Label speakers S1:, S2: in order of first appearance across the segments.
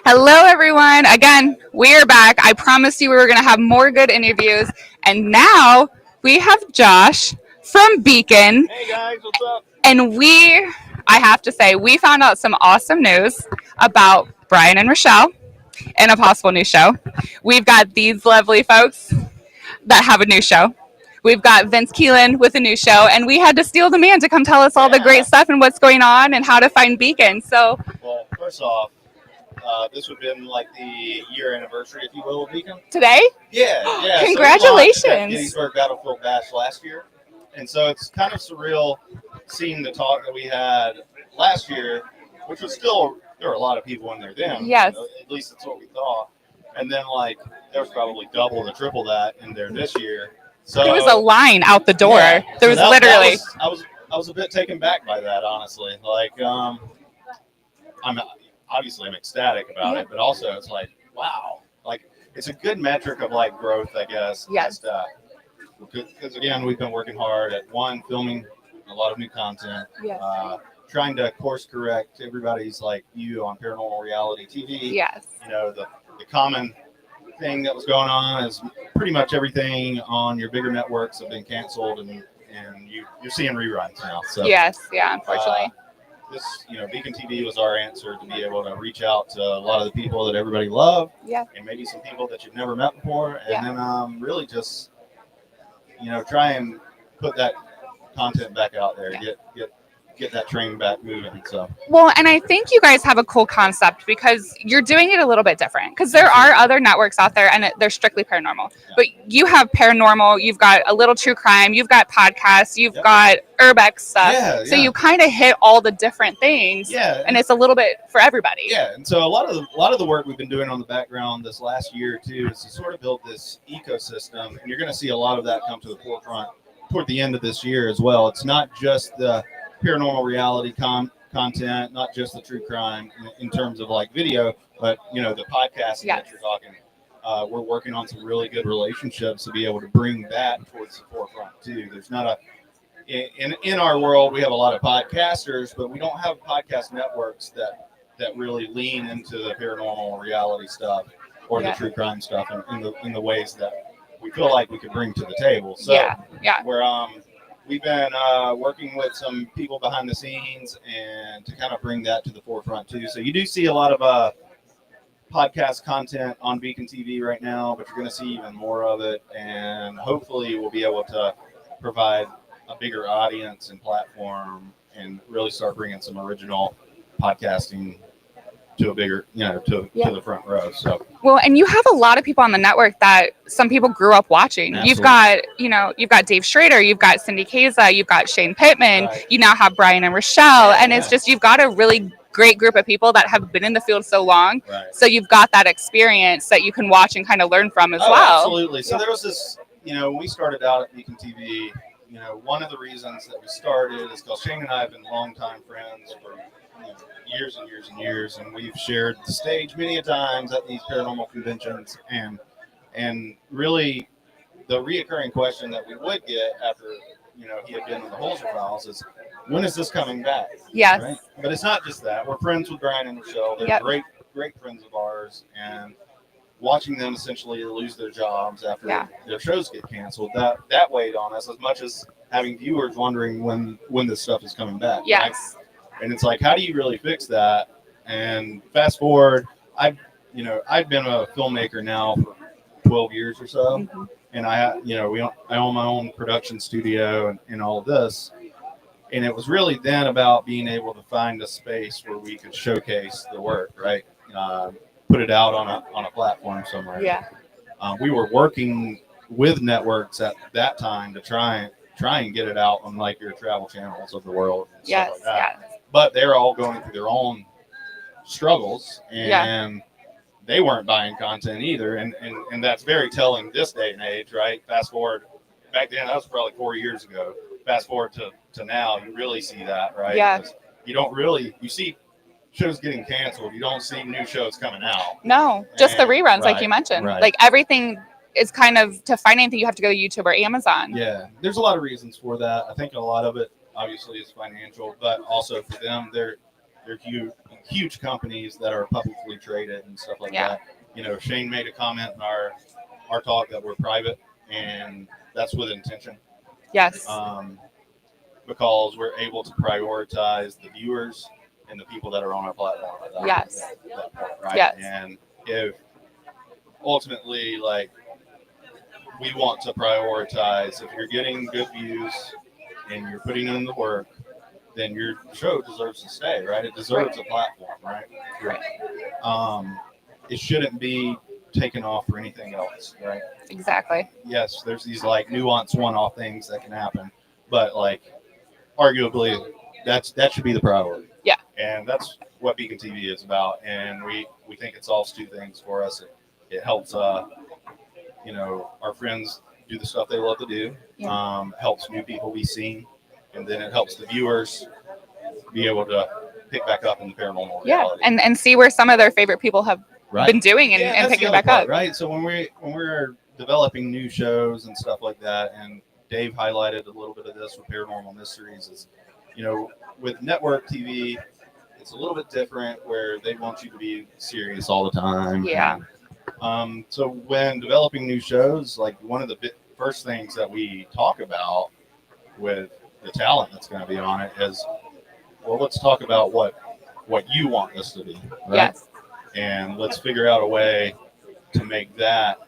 S1: Hello, everyone. Again, we are back. I promised you we were going to have more good interviews. And now we have Josh from Beacon.
S2: Hey guys, what's up?
S1: And I have to say, we found out some awesome news about Brian and Rochelle in a possible new show. We've got these lovely folks that have a new show. We've got Vince Keelan with a new show, and we had to steal the man to come tell us all the great
S2: Yeah.
S1: stuff and what's going on and how to find Beacon. So,
S2: Well, first off, this would have been like the year anniversary, if you will, of Beacon.
S1: today,
S2: Yeah, yeah.
S1: congratulations.
S2: So we launched at Gettysburg Battlefield Bash last year, and so it's kind of surreal seeing the talk that we had last year, which was still there were a lot of people in there then.
S1: Yes.
S2: At least that's what we thought. And then like there was probably double to triple that in there this year. So
S1: there was a line out the door.
S2: yeah,
S1: There
S2: so
S1: was
S2: that
S1: literally.
S2: I was a bit taken back by that, honestly. Like I'm obviously I'm ecstatic about it, but also it's like wow, like it's a good metric of like growth, I guess.
S1: Yes.
S2: Because again, we've been working hard at filming a lot of new content,
S1: Yes.
S2: trying to course correct everybody's like view on paranormal reality TV.
S1: Yes.
S2: You know, the common thing that was going on is pretty much everything on your bigger networks have been canceled, and you're seeing reruns now. So
S1: Yes. Yeah. Unfortunately.
S2: this, Beacon TV was our answer to be able to reach out to a lot of the people that everybody loved,
S1: Yeah.
S2: and maybe some people that you've never met before, and
S1: Yeah.
S2: then really just, try and put that content back out there,
S1: Yeah.
S2: get that train back moving. So
S1: Well, and I think you guys have a cool concept because you're doing it a little bit different. Because there are other networks out there, and they're strictly paranormal.
S2: Yeah.
S1: But you have paranormal. You've got a little true crime. You've got podcasts. You've
S2: Yep.
S1: got urbex stuff.
S2: Yeah,
S1: So
S2: yeah.
S1: you kind of hit all the different things.
S2: yeah,
S1: And it's a little bit for everybody.
S2: yeah, and so a lot of the work we've been doing on the background this last year or two is to sort of build this ecosystem, and you're going to see a lot of that come to the forefront toward the end of this year as well. It's not just the paranormal reality content, not just the true crime in terms of like video, but the podcasting
S1: Yes.
S2: that you're talking. We're working on some really good relationships to be able to bring that towards the forefront too. There's not in our world we have a lot of podcasters, but we don't have podcast networks that really lean into the paranormal reality stuff or
S1: Yeah.
S2: the true crime stuff in the ways that we feel like we could bring to the table. So
S1: Yeah.
S2: we're we've been working with some people behind the scenes and to kind of bring that to the forefront too. So you do see a lot of podcast content on Beacon TV right now, but you're going to see even more of it, and hopefully we'll be able to provide a bigger audience and platform and really start bringing some original podcasting to a bigger, to the front row. So
S1: Well, and you have a lot of people on the network that some people grew up watching.
S2: Absolutely.
S1: You've got Dave Schrader, you've got Cindy Kaza, you've got Shane Pittman,
S2: Right.
S1: you now have Brian and Rochelle,
S2: Yeah,
S1: and it's
S2: yeah.
S1: just you've got a really great group of people that have been in the field so long.
S2: right.
S1: So you've got that experience that you can watch and kind of learn from as
S2: Oh,
S1: well.
S2: absolutely. So
S1: Yeah.
S2: there was this, when we started out at Beacon TV, one of the reasons that we started is because Shane and I have been longtime friends for years and years and years, and we've shared the stage many a times at these paranormal conventions, and really the reoccurring question that we would get after he had been on the Holzer Files is, when is this coming back?
S1: Yes.
S2: Right? But it's not just that. We're friends with Brian and Rochelle. They're
S1: Yep.
S2: great friends of ours, and watching them essentially lose their jobs after
S1: Yeah.
S2: their shows get canceled, that weighed on us as much as having viewers wondering when this stuff is coming back.
S1: Yes.
S2: Right? And it's like, how do you really fix that? And fast forward, I've been a filmmaker now for 12 years or so,
S1: Mhm.
S2: and I own my own production studio and all of this. And it was really then about being able to find a space where we could showcase the work, right? Put it out on a platform somewhere.
S1: Yeah.
S2: We were working with networks at that time to try and get it out on like your travel channels of the world and
S1: Yes.
S2: stuff like that.
S1: Yes.
S2: But they're all going through their own struggles, and
S1: Yeah.
S2: they weren't buying content either, and that's very telling this day and age, right? Fast forward, back then that was probably 4 years ago. Fast forward to now, you really see that, right?
S1: Yeah.
S2: 'Cause you see shows getting canceled, you don't see new shows coming out.
S1: No, just the
S2: And-
S1: reruns, like
S2: right,
S1: you mentioned.
S2: right.
S1: Like everything is kind of to find anything you have to go to YouTube or Amazon.
S2: Yeah, there's a lot of reasons for that. I think a lot of it obviously is financial, but also for them, they're they're huge companies that are publicly traded and stuff like
S1: Yeah.
S2: that. You know, Shane made a comment in our talk that we're private, and that's with intention.
S1: Yes.
S2: Because we're able to prioritize the viewers and the people that are on our platform.
S1: Yes.
S2: That point, right?
S1: Yes.
S2: And if ultimately, like, we want to prioritize, if you're getting good views and you're putting in the work, then your show deserves to stay, right? It deserves a platform, right? It shouldn't be taken off for anything else, right?
S1: Exactly.
S2: Yes, there's these like nuanced one-off things that can happen, but like arguably that should be the priority.
S1: Yeah.
S2: And that's what Beacon TV is about, and we think it solves two things for us. It helps you know, our friends do the stuff they love to do.
S1: Yeah.
S2: Helps new people be seen, and then it helps the viewers be able to pick back up in the paranormal reality.
S1: And see where some of their favorite people have been doing and,
S2: Yeah,
S1: and
S2: that's
S1: picking
S2: the
S1: back
S2: other part,
S1: up.
S2: right? So when we're developing new shows and stuff like that, and Dave highlighted a little bit of this with Paranormal Mysteries, is, you know, with network TV, it's a little bit different where they want you to be serious all the time.
S1: Yeah.
S2: So when developing new shows, like one of the first things that we talk about with the talent that's going to be on it is, well, let's talk about what you want this to be, right?
S1: Yes.
S2: And let's figure out a way to make that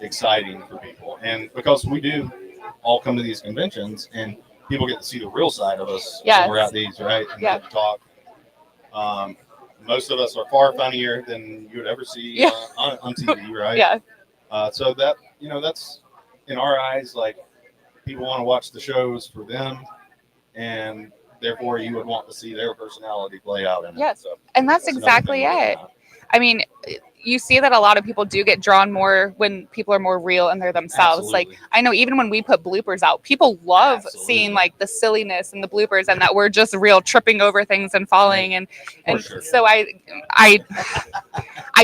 S2: exciting for people. And because we do all come to these conventions and people get to see the real side of us when we're at these, right? And get to talk. Most of us are far funnier than you would ever see on TV, right?
S1: Yeah.
S2: So that, you know, that's in our eyes, like, people want to watch the shows for them, and therefore you would want to see their personality play out in it.
S1: Yes.
S2: So
S1: And that's exactly it. I mean, you see that a lot of people do get drawn more when people are more real and they're themselves.
S2: Absolutely.
S1: Like, I know even when we put bloopers out, people love
S2: Absolutely.
S1: seeing like the silliness and the bloopers, and that we're just real tripping over things and falling. And
S2: sure.
S1: so I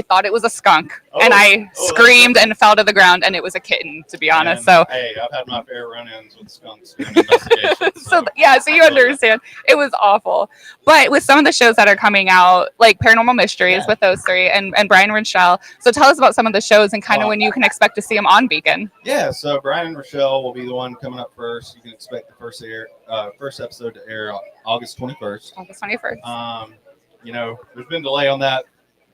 S1: thought it was a skunk, and I screamed and fell to the ground, and it was a kitten, to be honest. So
S2: hey, I've had my fair run-ins with skunks during investigations.
S1: so you understand. It was awful. But with some of the shows that are coming out, like Paranormal Mysteries with those three, and Brian and Rochelle. So tell us about some of the shows and kind of when you can expect to see them on Beacon.
S2: Yeah, so Brian and Rochelle will be the one coming up first. You can expect the first episode to air August 21st.
S1: August 21st.
S2: You know, there's been delay on that.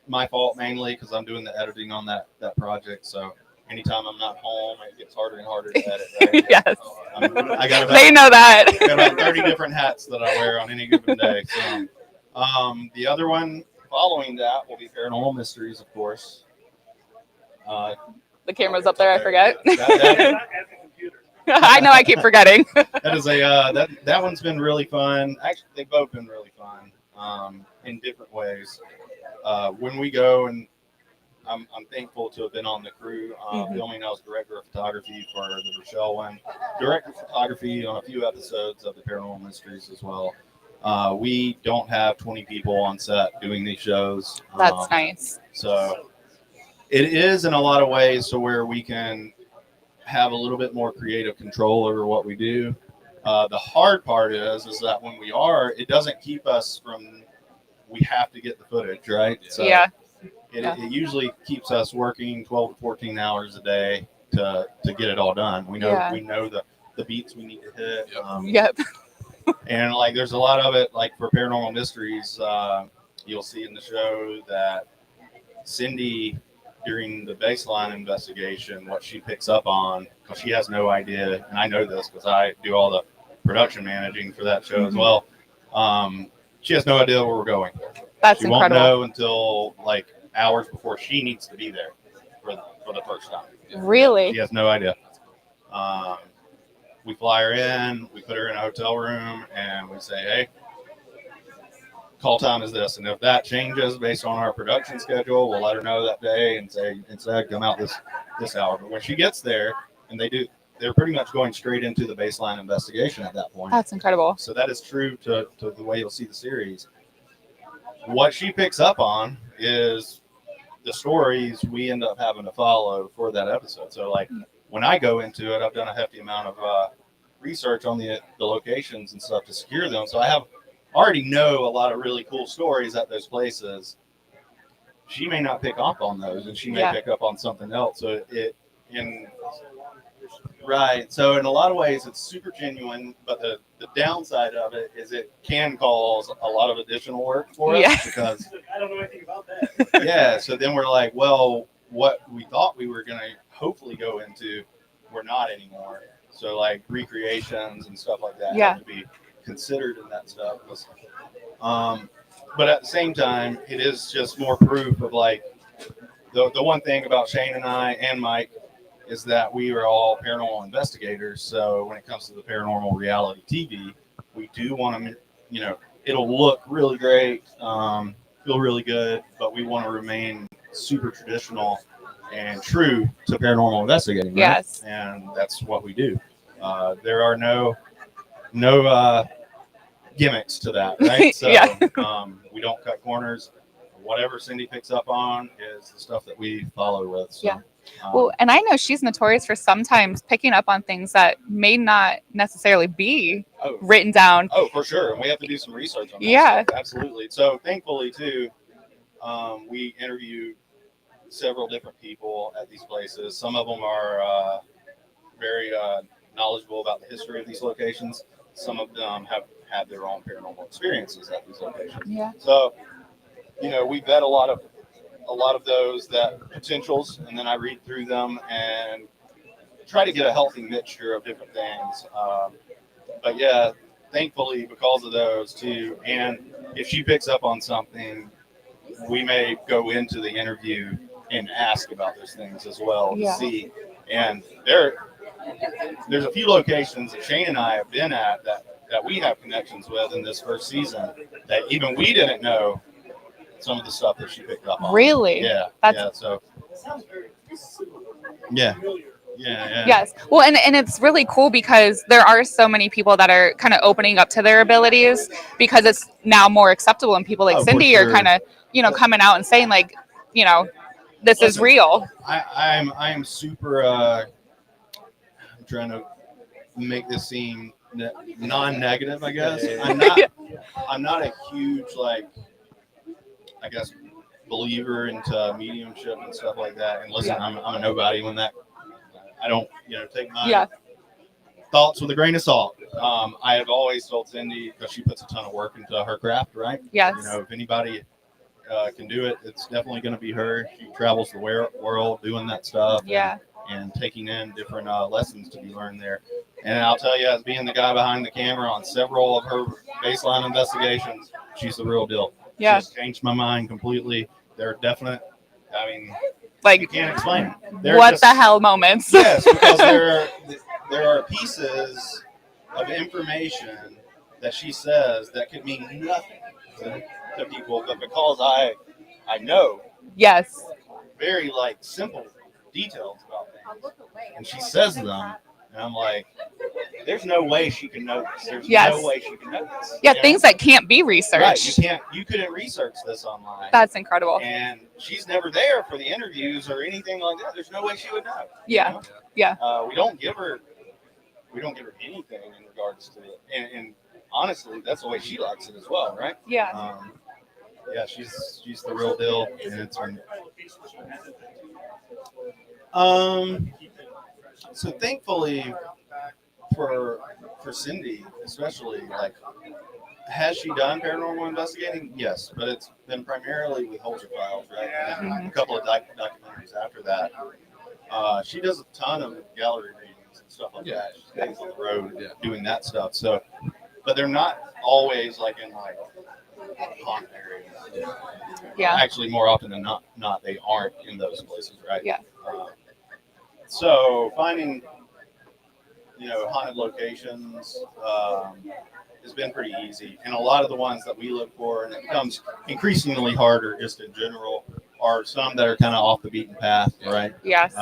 S2: My fault mainly because I'm doing the editing on that project. So anytime I'm not home, it gets harder and harder to edit. Right?
S1: Yes.
S2: I got about,
S1: they know that.
S2: I got about 30 different hats that I wear on any given day. So the other one following that will be Paranormal Mysteries, of course.
S1: The camera's up there. I forget.
S2: That
S1: I know. I keep forgetting.
S2: That is that one's been really fun. Actually, they've both been really fun in different ways. When we go, and I'm thankful to have been on the crew filming. I was director of photography for the Rochelle one, director of photography on a few episodes of the Paranormal Mysteries as well. We don't have 20 people on set doing these shows.
S1: That's nice.
S2: So it is in a lot of ways to where we can have a little bit more creative control over what we do. The hard part is that when we are, it doesn't keep us from, we have to get the footage, right? So it usually keeps us working 12 to 14 hours a day to get it all done. We know the beats we need to hit.
S1: Yep.
S2: And like, there's a lot of it, like for Paranormal Mysteries, you'll see in the show that Cindy, during the baseline investigation, what she picks up on, because she has no idea, and I know this because I do all the production managing for that show as well. She has no idea where we're going.
S1: That's
S2: incredible. Won't know until like hours before she needs to be there for the first time.
S1: Really?
S2: She has no idea. We fly her in, we put her in a hotel room, and we say, hey, call time is this. And if that changes based on our production schedule, we'll let her know that day and say, instead, come out this hour. But when she gets there, and they're pretty much going straight into the baseline investigation at that point.
S1: That's incredible.
S2: So that is true to the way you'll see the series. What she picks up on is the stories we end up having to follow for that episode. So like when I go into it, I've done a hefty amount of research on the locations and stuff to secure them. So I have already know a lot of really cool stories at those places, she may not pick up on those, and she may pick up on something else. So in right. So in a lot of ways, it's super genuine, but the downside of it is it can cause a lot of additional work for us because
S3: I don't know anything about that.
S2: yeah. So then we're like, well, what we thought we were gonna hopefully go into, we're not anymore. So like recreations and stuff like that have to be considered in that stuff. But at the same time, it is just more proof of like the one thing about Shane and I and Mike is that we are all paranormal investigators. So when it comes to the paranormal reality TV, we do want to, it'll look really great, feel really good, but we want to remain super traditional and true to paranormal investigating. Right?
S1: Yes.
S2: And that's what we do. There are no gimmicks to that, right? So we don't cut corners. Whatever Cindy picks up on is the stuff that we follow with. So,
S1: well, and I know she's notorious for sometimes picking up on things that may not necessarily be written down.
S2: Oh, for sure. And we have to do some research on that.
S1: Yeah.
S2: Stuff. Absolutely. So thankfully, too, we interviewed several different people at these places. Some of them are very knowledgeable about the history of these locations. Some of them have had their own paranormal experiences at these locations.
S1: Yeah.
S2: So, we vet a lot of those potentials, and then I read through them and try to get a healthy mixture of different things. But yeah, thankfully because of those too, and if she picks up on something, we may go into the interview and ask about those things as well to see. And there's a few locations that Shane and I have been at that we have connections with in this first season that even we didn't know some of the stuff that she picked up on.
S1: Really?
S2: Yeah. So.
S3: It sounds very
S2: Yeah.
S3: familiar.
S2: Yeah.
S1: Yes. Well, and it's really cool because there are so many people that are kind of opening up to their abilities because it's now more acceptable, and people like Cindy are kind of, coming out and saying like, this is real.
S2: I am super. I'm trying to make this seem non-negative, I guess. I'm not a huge I guess believer into mediumship and stuff like that. And listen, I'm a nobody when that. I don't, take my thoughts with a grain of salt. I have always told Cindy, because she puts a ton of work into her craft, right?
S1: Yes.
S2: If anybody can do it, it's definitely going to be her. She travels the world doing that stuff. And taking in different lessons to be learned there. And I'll tell you, as being the guy behind the camera on several of her baseline investigations, she's the real deal.
S1: Yeah.
S2: She's changed my mind completely. There are definite, you can't explain it.
S1: What the hell moments?
S2: Yes, because there are pieces of information that she says that could mean nothing to people, but because I know very simple details about things, and she says them, and I'm like, there's no way she can know this. There's no way she can know this.
S1: Yeah, things that can't be researched.
S2: Right, you couldn't research this online.
S1: That's incredible.
S2: And she's never there for the interviews or anything like that. There's no way she would know.
S1: Yeah.
S2: We don't give her anything in regards to it. And honestly, that's the way she likes it as well, right?
S1: Yeah.
S2: She's the real deal, and it's so thankfully for Cindy, especially, has she done paranormal investigating? Yes, but it's been primarily with Holzer Files, right? And a couple of documentaries after that. She does a ton of gallery readings and stuff like that. She stays on the road doing that stuff. So, but they're not always in haunted areas.
S1: Yeah.
S2: Actually, more often than not, they aren't in those places, right?
S1: Yeah.
S2: So finding, haunted locations has been pretty easy. And a lot of the ones that we look for, and it becomes increasingly harder just in general, are some that are kind of off the beaten path, right?
S1: Yes.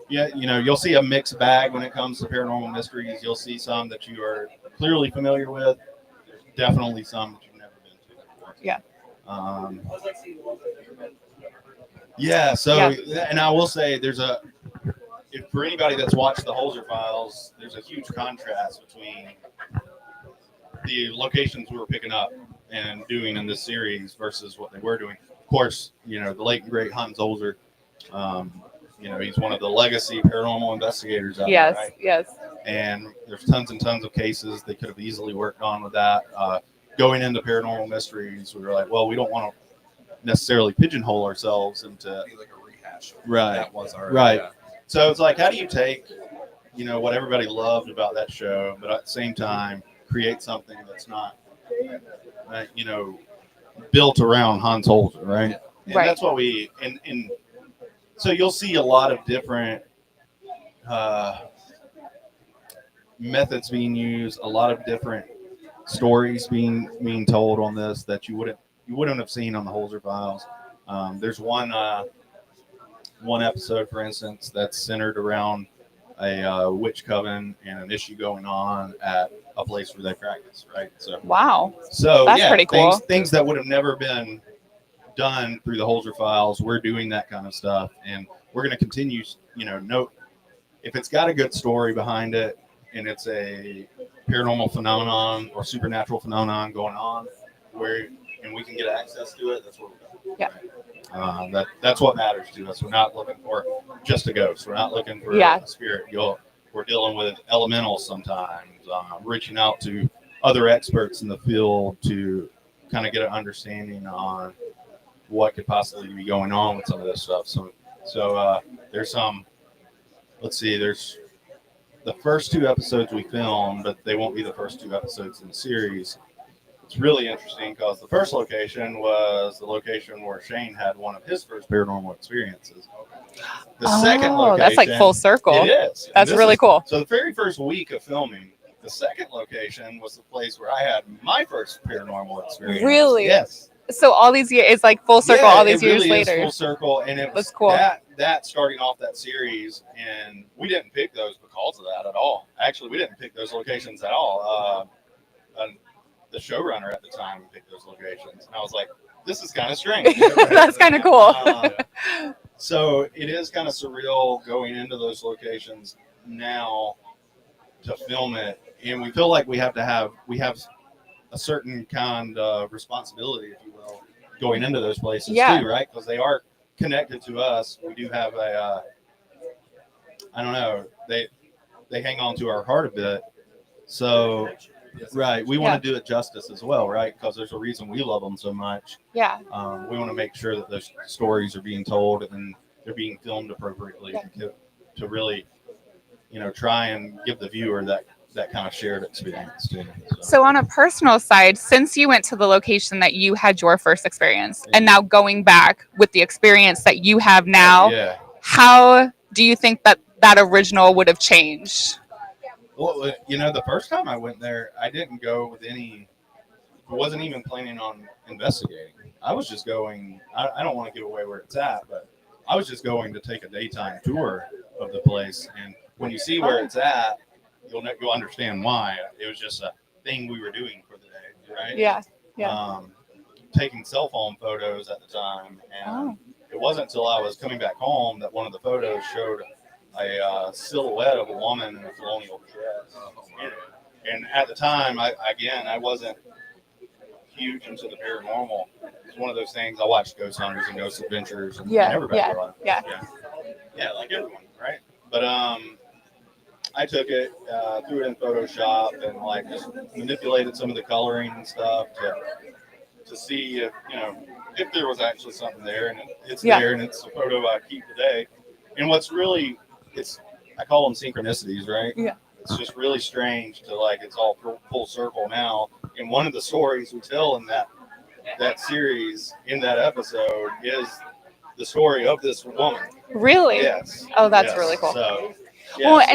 S2: Yeah, you'll see a mixed bag when it comes to paranormal mysteries. You'll see some that you are clearly familiar with. There's definitely some that you've never been to before.
S1: Yeah.
S2: And I will say if for anybody that's watched the Holzer Files, there's a huge contrast between the locations we were picking up and doing in this series versus what they were doing. Of course, the late and great Hans Holzer. He's one of the legacy paranormal investigators out there, right?
S1: Yes.
S2: And there's tons and tons of cases they could have easily worked on with that. Going into paranormal mysteries, we were like, well, we don't want to necessarily pigeonhole ourselves into
S4: Be like a rehash.
S2: right,
S4: That was our
S2: right. So it's like, how do you take, what everybody loved about that show, but at the same time create something that's not, built around Hans Holzer, right? And
S1: Right.
S2: that's what we and so you'll see a lot of different methods being used, a lot of different stories being told on this that you wouldn't have seen on the Holzer Files. There's one episode, for instance, that's centered around a witch coven and an issue going on at a place where they practice, right?
S1: Wow.
S2: So
S1: That's
S2: yeah,
S1: pretty cool.
S2: Things that would have never been done through the Holzer Files, we're doing that kind of stuff, and we're going to continue. Note if it's got a good story behind it, and it's a paranormal phenomenon or supernatural phenomenon going on, and we can get access to it. That's what we're doing.
S1: Yeah.
S2: That's what matters to us. We're not looking for just a ghost. We're not looking for
S1: Yeah.
S2: a spirit. We're dealing with elementals sometimes. Reaching out to other experts in the field to kind of get an understanding on what could possibly be going on with some of this stuff. So there's some. Let's see. There's the first 2 episodes we filmed, but they won't be the first 2 episodes in the series. It's really interesting because the first location was the location where Shane had one of his first paranormal experiences. The second location,
S1: that's like full circle.
S2: It is. And
S1: That's
S2: this
S1: really cool.
S2: So the very first week of filming, the second location was the place where I had my first paranormal experience.
S1: Really?
S2: Yes.
S1: So all these years, it's like full circle.
S2: Yeah,
S1: all these
S2: it
S1: years
S2: really is
S1: later.
S2: full circle, and it was
S1: That's cool.
S2: that starting off that series, and we didn't pick those because of that at all. Actually, we didn't pick those locations at all. The showrunner at the time picked those locations, and I was like, "This is kind of strange."
S1: That's kind of cool.
S2: So it is kind of surreal going into those locations now to film it, and we feel like we have a certain kind of responsibility, if you will, going into those places too, right? Because they are connected to us. We do have I don't know, they hang on to our heart a bit. So, right, we want to do it justice as well, right? Because there's a reason we love them so much.
S1: Yeah.
S2: We want to make sure that those stories are being told and they're being filmed appropriately to really, try and give the viewer that kind of shared experience too.
S1: So on a personal side, since you went to the location that you had your first experience, and now going back with the experience that you have now, how do you think that original would have changed?
S2: Well, the first time I went there, I didn't go with I wasn't even planning on investigating. I was just going, I don't want to give away where it's at, but I was just going to take a daytime tour of the place. And when you see where it's at, you'll understand why. It was just a thing we were doing for the day, right?
S1: Yeah.
S2: Taking cell phone photos at the time. And it wasn't until I was coming back home that one of the photos showed a silhouette of a woman in a colonial dress. And at the time, I wasn't huge into the paranormal. It's one of those things. I watched Ghost Hunters and Ghost Adventures, and everybody was. Yeah, like everyone, right? But I took it, threw it in Photoshop, and like just manipulated some of the coloring and stuff to see if there was actually something there, and it's there, and it's a photo I keep today. And what's really, I call them synchronicities, right?
S1: Yeah.
S2: It's just really strange to it's all full circle now. And one of the stories we tell in that series, in that episode, is the story of this woman.
S1: Really?
S2: Yes.
S1: Oh, that's really cool.
S2: So, doing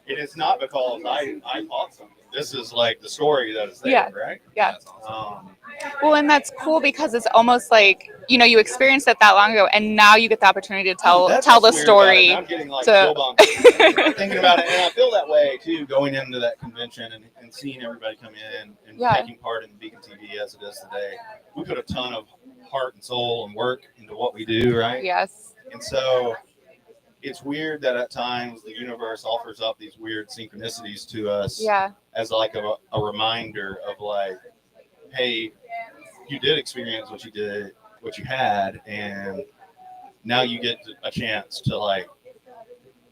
S2: it is not because I thought something. This is like the story that is there, right?
S1: Yeah. Well, and that's cool because it's almost like you experienced it that long ago, and now you get the opportunity to tell the story.
S2: I'm getting chill bumps thinking about it, and I feel that way too, going into that convention and seeing everybody come in and taking part in Beacon TV as it is today. We put a ton of heart and soul and work into what we do, right?
S1: Yes.
S2: And so it's weird that at times the universe offers up these weird synchronicities to us
S1: Yeah.
S2: as like a reminder of like, hey, you did experience what you did, what you had, and now you get a chance to like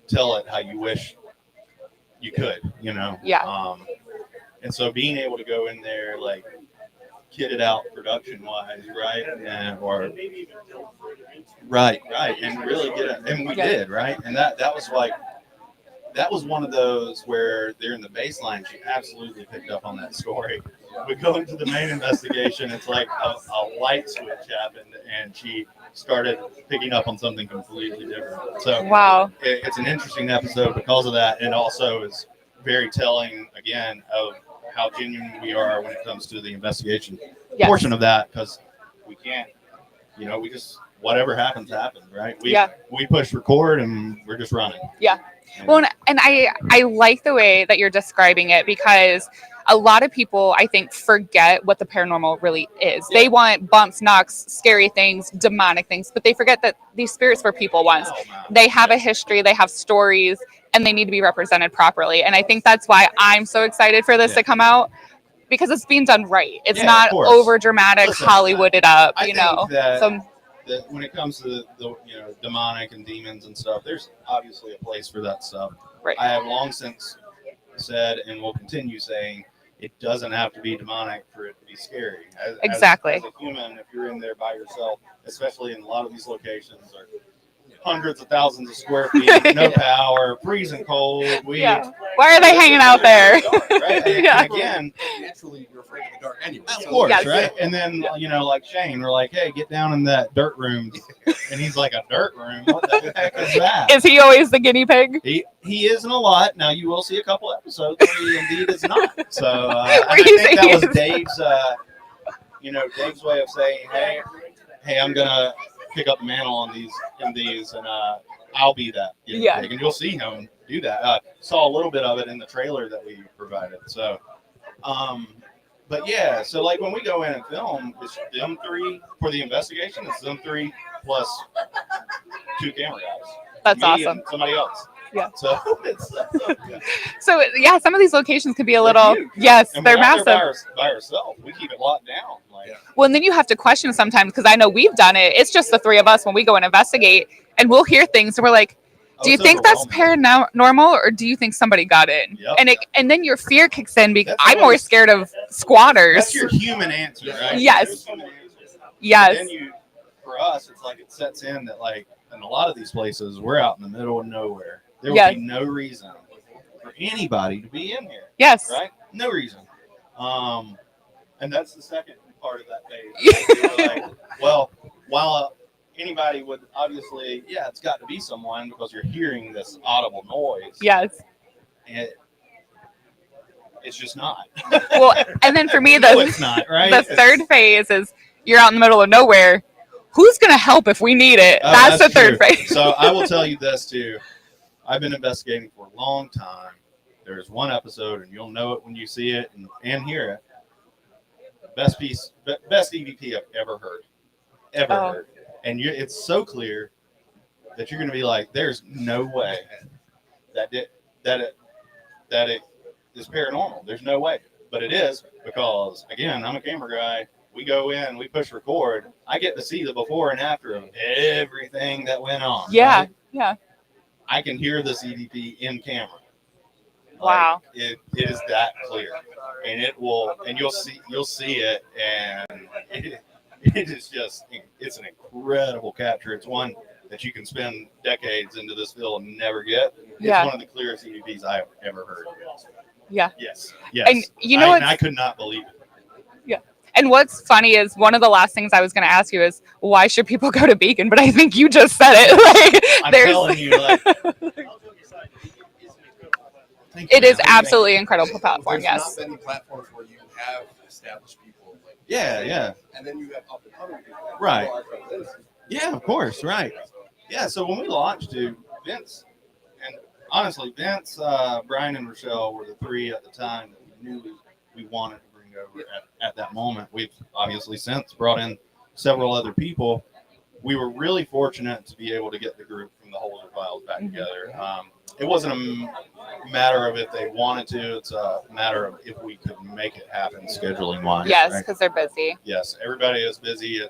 S2: tell it how you wish you could, you know.
S1: Yeah.
S2: And so being able to go in there like kit it out production wise, right, and or right, and really get it, and we did, right, and that was like that was one of those where during the baseline, she absolutely picked up on that story. We go into the main investigation, it's like a light switch happened, and she started picking up on something completely different. So
S1: Wow.
S2: it's an interesting episode because of that, and also is very telling again of how genuine we are when it comes to the investigation portion of that, because we can't, you know, we just whatever happens, right? We push record and we're just running.
S1: Yeah. Well, and I like the way that you're describing it, because a lot of people, I think, forget what the paranormal really is. They want bumps, knocks, scary things, demonic things, but they forget that these spirits were people once. They have a history, they have stories, and they need to be represented properly. And I think that's why I'm so excited for this to come out, because it's being done right. It's not over dramatic, Hollywooded up, you know.
S2: That when it comes to the you know demonic and demons and stuff, there's obviously a place for that stuff.
S1: Right.
S2: I have long since said and will continue saying it doesn't have to be demonic for it to be scary.
S1: Exactly.
S2: As a human, if you're in there by yourself, especially in a lot of these locations, are hundreds of thousands of square feet, no power, freezing cold.
S1: Why are they hanging out there?
S2: Dark, right? And again,
S4: naturally you're afraid of the dark anyway.
S2: of course, right? And then you know, like Shane, we're like, hey, get down in that dirt room, and he's like, a dirt room? What the heck is that?
S1: Is he always the guinea pig?
S2: He isn't a lot. Now you will see a couple episodes where he indeed is not. So I think that was Dave's, Dave's way of saying, hey, I'm gonna pick up the mantle on these, and I'll be that guinea pig, and you'll see him do that. Saw a little bit of it in the trailer that we provided. So, but yeah, so like when we go in and film, it's them three for the investigation. It's them three plus 2 camera guys.
S1: That's
S2: Me
S1: awesome.
S2: and somebody else.
S1: Yeah.
S2: So it's
S1: so yeah, some of these locations can be a little they're massive.
S2: By ourselves, we keep it locked down. Like,
S1: well, and then you have to question sometimes, because I know we've done it. It's just the three of us when we go and investigate, and we'll hear things, and we're like, do you think that's paranormal, or do you think somebody got in?
S2: Yep.
S1: And then your fear kicks in, because I'm more scared of squatters.
S2: That's your human answer, right?
S1: Yes.
S2: Yes. And then for us, it's like it sets in that like in a lot of these places, we're out in the middle of nowhere. There will be no reason for anybody to be in here.
S1: Yes.
S2: Right? No reason. And that's the second part of that phase. Like, well, while anybody would obviously, it's got to be someone because you're hearing this audible noise.
S1: Yes.
S2: And it's just not.
S1: Well, and then for me,
S2: it's not, right?
S1: The third phase is you're out in the middle of nowhere. Who's going to help if we need it? That's the third phase.
S2: So I will tell you this too. I've been investigating for a long time. There's one episode, and you'll know it when you see it and hear it. Best EVP I've ever heard. Heard. And it's so clear that you're going to be like, there's no way that it is paranormal. There's no way. But it is, because, again, I'm a camera guy. We go in, we push record. I get to see the before and after of everything that went on.
S1: Yeah,
S2: right?
S1: yeah.
S2: I can hear this EVP in camera.
S1: Wow.
S2: It is that clear, and it will, and you'll see it, and it is just, it's an incredible capture. It's one that you can spend decades into this field and never get. It's one of the clearest EVPs I've ever heard.
S1: Yeah.
S2: Yes.
S1: And you know what?
S2: I could not believe it.
S1: Yeah. And what's funny is one of the last things I was going to ask you is, why should people go to Beacon? But I think you just said it. Like,
S2: I'm telling you, like,
S1: it is absolutely incredible platform.
S4: There's not many platforms where you have established people. Like,
S2: yeah.
S4: And then you have up and coming people.
S2: Right. Yeah, of course. Right. Yeah. So when we launched, Vince, and honestly, Vince, Brian, and Rochelle were the three at the time that we knew we wanted to bring over at that moment. We've obviously since brought in several other people, we were really fortunate to be able to get the group from the Holder Files back
S1: Mhm.
S2: together. It wasn't a matter of if they wanted to; it's a matter of if we could make it happen scheduling wise.
S1: Yes,
S2: right?
S1: because they're busy.
S2: Yes, everybody is busy.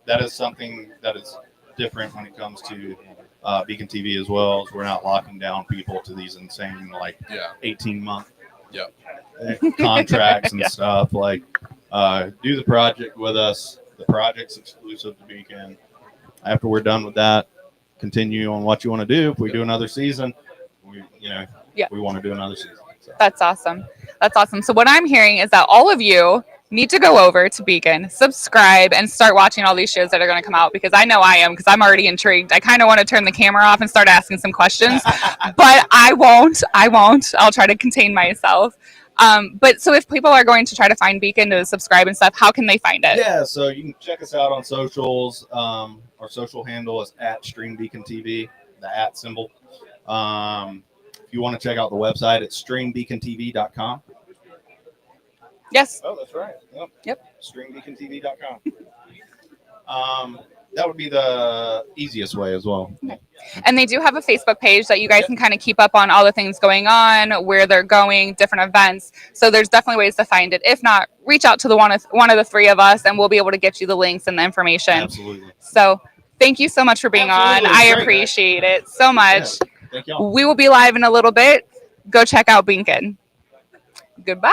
S2: That is something that is different when it comes to Beacon TV as well. As we're not locking down people to these insane like
S4: Yeah.
S2: 18-month
S4: Yep.
S2: contracts and
S1: Yeah.
S2: stuff. Like, do the project with us. The project's exclusive to Beacon. After we're done with that, continue on what you want to do. If we do another season,
S1: Yeah.
S2: we want to do another season. So.
S1: That's awesome. That's awesome. So what I'm hearing is that all of you need to go over to Beacon, subscribe, and start watching all these shows that are going to come out, because I know I am, because I'm already intrigued. I kind of want to turn the camera off and start asking some questions, but I won't. I'll try to contain myself. But so if people are going to try to find Beacon to subscribe and stuff, how can they find it?
S2: Yeah, so you can check us out on socials. Our social handle is at Stream Beacon TV, the at symbol. If you want to check out the website, it's streambeacontv.com.
S1: Yes.
S2: Oh, that's right.
S1: Yep.
S2: Streambeacontv.com. That would be the easiest way as well.
S1: And they do have a Facebook page that you guys can kind of keep up on all the things going on, where they're going, different events. So there's definitely ways to find it. If not, reach out to one of the three of us, and we'll be able to get you the links and the information.
S2: Absolutely.
S1: So thank you so much for being
S2: Absolutely.
S1: on. I
S2: Great.
S1: appreciate it so much.
S2: Yeah. Thank y'all.
S1: We will be live in a little bit. Go check out Beacon. Goodbye.